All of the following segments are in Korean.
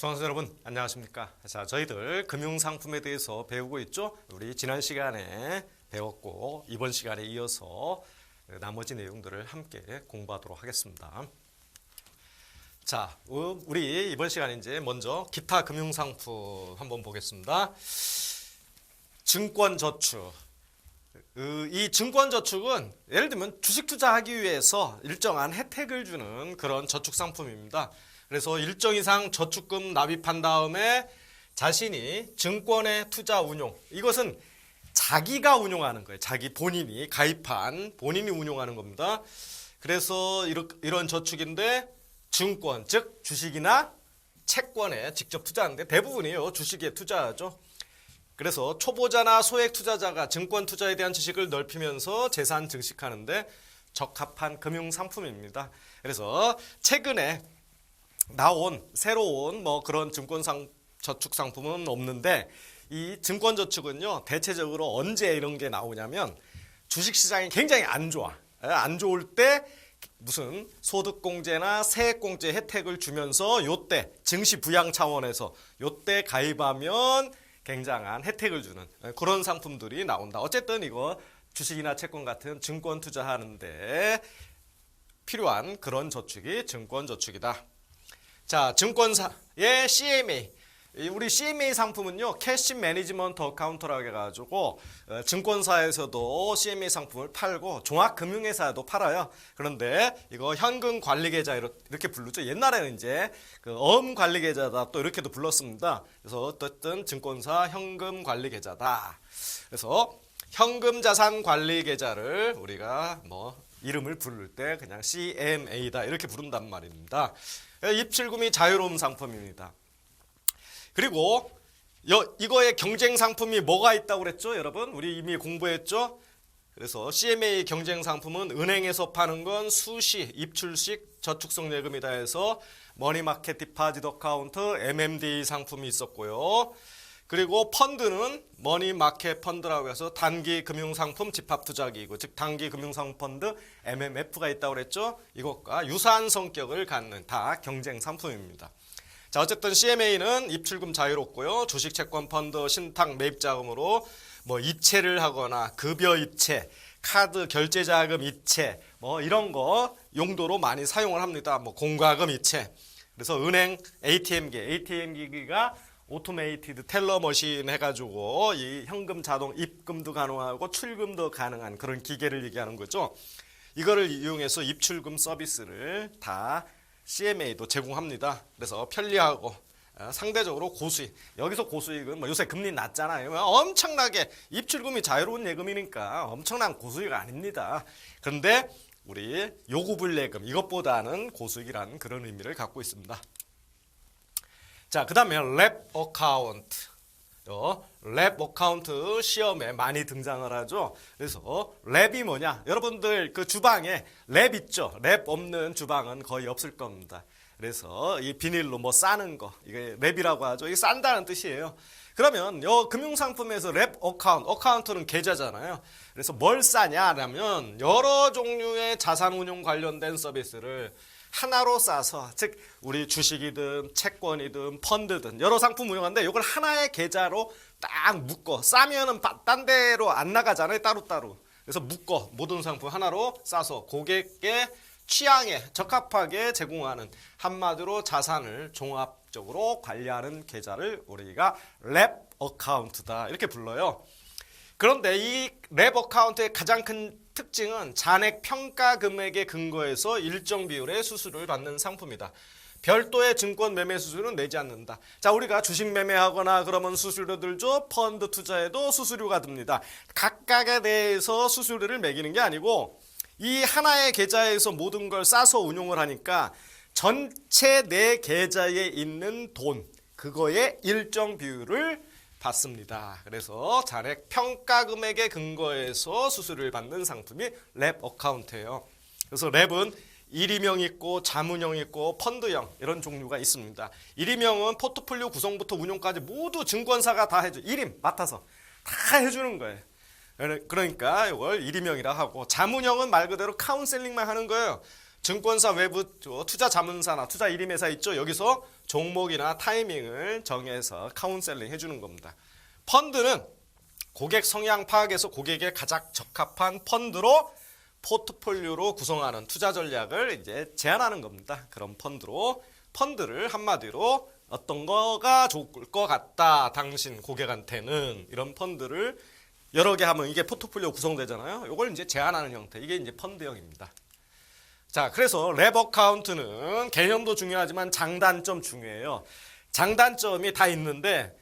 수강생 여러분 안녕하십니까? 자, 저희들 금융상품에 대해서 배우고 있죠? 우리 지난 시간에 배웠고 이번 시간에 이어서 나머지 내용들을 함께 공부하도록 하겠습니다. 자, 우리 이번 시간에 이제 먼저 기타 금융상품 한번 보겠습니다. 증권저축. 이 증권저축은 예를 들면 주식 투자하기 위해서 일정한 혜택을 주는 그런 저축상품입니다. 그래서 일정 이상 저축금 납입한 다음에 자신이 증권의 투자 운용, 이것은 자기가 운용하는 거예요. 자기 본인이 가입한 본인이 운용하는 겁니다. 그래서 이런 저축인데 증권, 즉 주식이나 채권에 직접 투자하는데 대부분이요 주식에 투자하죠. 그래서 초보자나 소액 투자자가 증권 투자에 대한 지식을 넓히면서 재산 증식하는데 적합한 금융 상품입니다. 그래서 최근에 나온 새로운 그런 저축 상품은 없는데 이 증권 저축은요 대체적으로 언제 이런 게 나오냐면 주식 시장이 굉장히 안 좋아. 안 좋을 때 무슨 소득공제나 세액공제 혜택을 주면서 요때 증시 부양 차원에서 요때 가입하면 굉장한 혜택을 주는 그런 상품들이 나온다. 어쨌든 이거 주식이나 채권 같은 증권 투자하는데 필요한 그런 저축이 증권 저축이다. 자, 증권사의 CMA. 우리 CMA 상품은요, 캐시 매니지먼트 어카운트라고 해가지고, 증권사에서도 CMA 상품을 팔고, 종합금융회사도 팔아요. 그런데 이거 현금 관리계좌 이렇게 부르죠. 옛날에는 이제 관리계좌다 또 이렇게도 불렀습니다. 그래서 어쨌든 증권사 현금 관리계좌다. 그래서 현금 자산 관리계좌를 우리가 이름을 부를 때 그냥 CMA다 이렇게 부른단 말입니다. 입출금이 자유로운 상품입니다. 그리고 이거의 경쟁 상품이 뭐가 있다고 그랬죠? 여러분 우리 이미 공부했죠? 그래서 CMA 경쟁 상품은 은행에서 파는 건 수시 입출식 저축성 예금이다 해서 머니마켓 디파짓 어카운트 MMD 상품이 있었고요. 그리고 펀드는 머니마켓 펀드라고 해서 단기 금융상품 집합투자기구, 즉 단기 금융상품 펀드 MMF가 있다고 그랬죠. 이것과 유사한 성격을 갖는 다 경쟁 상품입니다. 자, 어쨌든 CMA는 입출금 자유롭고요. 주식, 채권, 펀드, 신탁, 매입자금으로 이체를 하거나 급여 이체, 카드 결제자금 이체 이런 거 용도로 많이 사용을 합니다. 공과금 이체. 그래서 은행 ATM기가 오토메이티드 텔러 머신 해가지고 이 현금 자동 입금도 가능하고 출금도 가능한 그런 기계를 얘기하는 거죠. 이거를 이용해서 입출금 서비스를 다 CMA도 제공합니다. 그래서 편리하고 상대적으로 고수익. 여기서 고수익은 요새 금리 낮잖아요. 엄청나게 입출금이 자유로운 예금이니까 엄청난 고수익 아닙니다. 그런데 우리 요구불예금 이것보다는 고수익이라는 그런 의미를 갖고 있습니다. 자, 그 다음에 랩 어카운트. 랩 어카운트 시험에 많이 등장을 하죠. 그래서 랩이 뭐냐? 여러분들 그 주방에 랩 있죠? 랩 없는 주방은 거의 없을 겁니다. 그래서 이 비닐로 싸는 거, 이게 랩이라고 하죠. 이게 싼다는 뜻이에요. 그러면 금융상품에서 랩 어카운트는 계좌잖아요. 그래서 뭘 싸냐라면 여러 종류의 자산운용 관련된 서비스를 하나로 싸서, 즉 우리 주식이든 채권이든 펀드든 여러 상품 운용하는데 이걸 하나의 계좌로 딱 묶어 싸면은 딴 데로 안 나가잖아요. 따로따로. 그래서 묶어 모든 상품 하나로 싸서 고객의 취향에 적합하게 제공하는, 한마디로 자산을 종합적으로 관리하는 계좌를 우리가 랩 어카운트다 이렇게 불러요. 그런데 이 랩 어카운트의 가장 큰 특징은 잔액 평가 금액에 근거해서 일정 비율의 수수료를 받는 상품이다. 별도의 증권 매매 수수료는 내지 않는다. 자, 우리가 주식 매매하거나 그러면 수수료 들죠. 펀드 투자에도 수수료가 듭니다. 각각에 대해서 수수료를 매기는 게 아니고 이 하나의 계좌에서 모든 걸 싸서 운용을 하니까 전체 내 계좌에 있는 돈, 그거의 일정 비율을 받습니다. 그래서 잔액 평가 금액에 근거해서 수수료를 받는 상품이 랩 어카운트예요. 그래서 랩은 일임형 있고 자문형 있고 펀드형 이런 종류가 있습니다. 일임형은 포트폴리오 구성부터 운용까지 모두 증권사가 다 해줘. 일임 맡아서 다 해주는 거예요. 그러니까 이걸 일임형이라 하고, 자문형은 말 그대로 카운셀링만 하는 거예요. 증권사 외부 투자 자문사나 투자 일임회사 있죠. 여기서 종목이나 타이밍을 정해서 카운셀링 해주는 겁니다. 펀드는 고객 성향 파악해서 고객에 가장 적합한 펀드로 포트폴리오로 구성하는 투자 전략을 이제 제안하는 겁니다. 그런 펀드를 한마디로 어떤 거가 좋을 것 같다. 당신 고객한테는 이런 펀드를 여러 개 하면 이게 포트폴리오 구성되잖아요. 이걸 이제 제안하는 형태. 이게 이제 펀드형입니다. 자, 그래서 랩 어카운트는 개념도 중요하지만 장단점 중요해요. 장단점이 다 있는데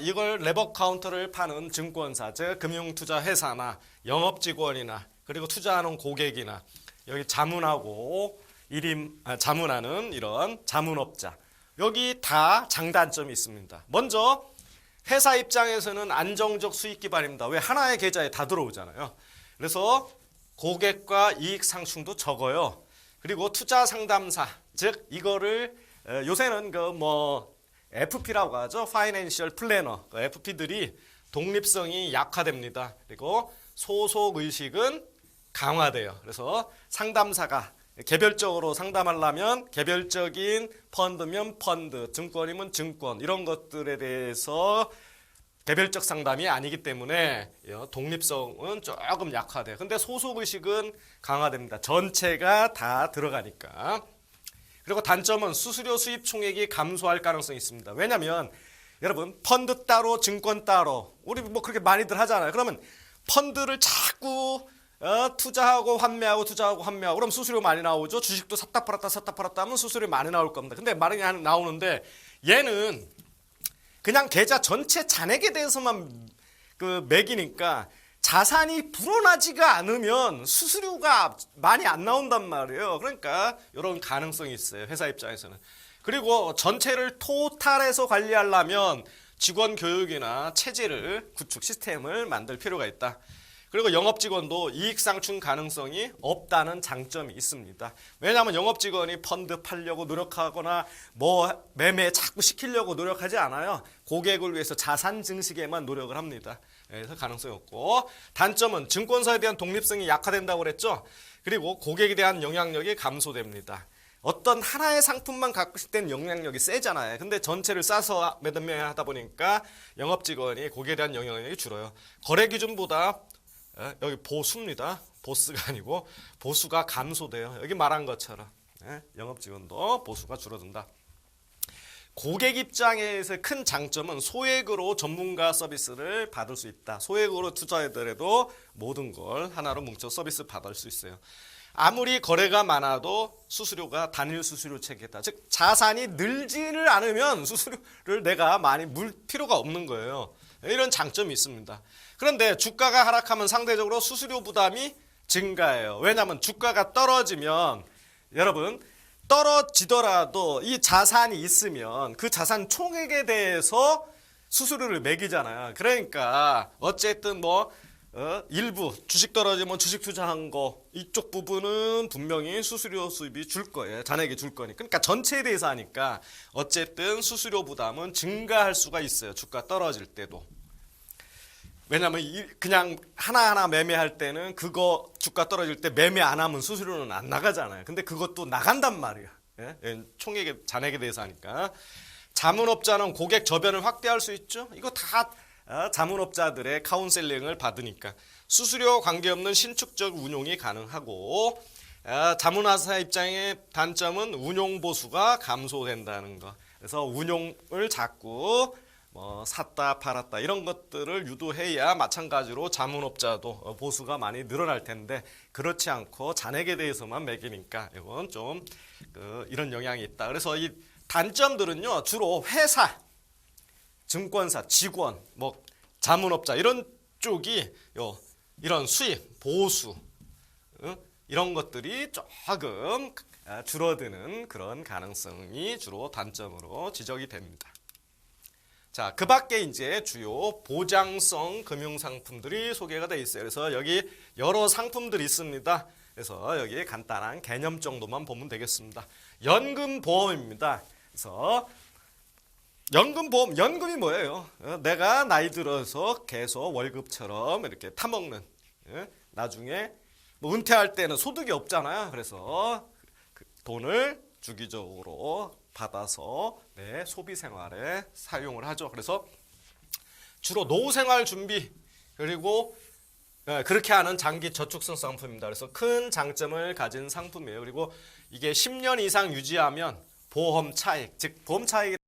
이걸 랩 어카운트를 파는 증권사, 즉 금융투자회사나 영업직원이나 그리고 투자하는 고객이나 여기 자문하고 자문하는 이런 자문업자, 여기 다 장단점이 있습니다. 먼저 회사 입장에서는 안정적 수익 기반입니다. 왜? 하나의 계좌에 다 들어오잖아요. 그래서 고객과 이익 상충도 적어요. 그리고 투자 상담사, 즉 이거를 요새는 FP라고 하죠. 파이낸셜 플래너. FP들이 독립성이 약화됩니다. 그리고 소속 의식은 강화돼요. 그래서 상담사가 개별적으로 상담하려면 개별적인 펀드면 펀드, 증권이면 증권, 이런 것들에 대해서 개별적 상담이 아니기 때문에 독립성은 조금 약화돼요. 근데 소속의식은 강화됩니다. 전체가 다 들어가니까. 그리고 단점은 수수료 수입 총액이 감소할 가능성이 있습니다. 왜냐하면 여러분, 펀드 따로 증권 따로 우리 그렇게 많이들 하잖아요. 그러면 펀드를 자꾸 투자하고 환매하고 투자하고 환매하고 그럼 수수료 많이 나오죠. 주식도 샀다 팔았다 하면 수수료 많이 나올 겁니다. 근데 많이 나오는데 얘는 그냥 계좌 전체 잔액에 대해서만 매기니까 자산이 불어나지가 않으면 수수료가 많이 안 나온단 말이에요. 그러니까 이런 가능성이 있어요. 회사 입장에서는. 그리고 전체를 토탈해서 관리하려면 직원 교육이나 체질을 구축 시스템을 만들 필요가 있다. 그리고 영업직원도 이익 상충 가능성이 없다는 장점이 있습니다. 왜냐하면 영업직원이 펀드 팔려고 노력하거나 매매 자꾸 시키려고 노력하지 않아요. 고객을 위해서 자산 증식에만 노력을 합니다. 그래서 가능성이 없고, 단점은 증권사에 대한 독립성이 약화된다고 그랬죠. 그리고 고객에 대한 영향력이 감소됩니다. 어떤 하나의 상품만 갖고 있을 때는 영향력이 세잖아요. 근데 전체를 싸서 매매하다 보니까 영업직원이 고객에 대한 영향력이 줄어요. 거래 기준보다 여기 보수입니다. 보스가 아니고 보수가 감소돼요. 여기 말한 것처럼 영업직원도 보수가 줄어든다. 고객 입장에서 큰 장점은 소액으로 전문가 서비스를 받을 수 있다. 소액으로 투자하더라도 모든 걸 하나로 뭉쳐 서비스 받을 수 있어요. 아무리 거래가 많아도 수수료가 단일 수수료 체계다. 즉 자산이 늘지를 않으면 수수료를 내가 많이 물 필요가 없는 거예요. 이런 장점이 있습니다. 그런데 주가가 하락하면 상대적으로 수수료 부담이 증가해요. 왜냐하면 주가가 떨어지면 여러분, 떨어지더라도 이 자산이 있으면 그 자산 총액에 대해서 수수료를 매기잖아요. 그러니까 어쨌든 일부 주식 떨어지면 주식 투자한 거 이쪽 부분은 분명히 수수료 수입이 줄 거예요. 잔액이 줄 거니까. 그러니까 전체에 대해서 하니까 어쨌든 수수료 부담은 증가할 수가 있어요. 주가 떨어질 때도. 왜냐면 그냥 하나하나 매매할 때는 그거 주가 떨어질 때 매매 안 하면 수수료는 안 나가잖아요. 근데 그것도 나간단 말이에요. 총액의 잔액에 대해서 하니까. 자문업자는 고객 저변을 확대할 수 있죠. 이거 다 자문업자들의 카운셀링을 받으니까 수수료 관계없는 신축적 운용이 가능하고, 자문회사 입장의 단점은 운용 보수가 감소된다는 거. 그래서 운용을 자꾸 샀다 팔았다 이런 것들을 유도해야 마찬가지로 자문업자도 보수가 많이 늘어날 텐데, 그렇지 않고 잔액에 대해서만 매기니까 이건 좀 이런 영향이 있다. 그래서 이 단점들은요, 주로 회사, 증권사, 직원, 자문업자 이런 쪽이 이런 수입, 보수 이런 것들이 조금 줄어드는 그런 가능성이 주로 단점으로 지적이 됩니다. 자, 그 밖에 이제 주요 보장성 금융상품들이 소개가 되어 있어요. 그래서 여기 여러 상품들이 있습니다. 그래서 여기 간단한 개념 정도만 보면 되겠습니다. 연금보험입니다. 그래서 연금보험, 연금이 뭐예요? 내가 나이 들어서 계속 월급처럼 이렇게 타먹는, 나중에 은퇴할 때는 소득이 없잖아요. 그래서 돈을 주기적으로 받아서 네, 소비 생활에 사용을 하죠. 그래서 주로 노후 생활 준비 그리고 그렇게 하는 장기 저축성 상품입니다. 그래서 큰 장점을 가진 상품이에요. 그리고 이게 10년 이상 유지하면 보험 차익, 즉 보험 차익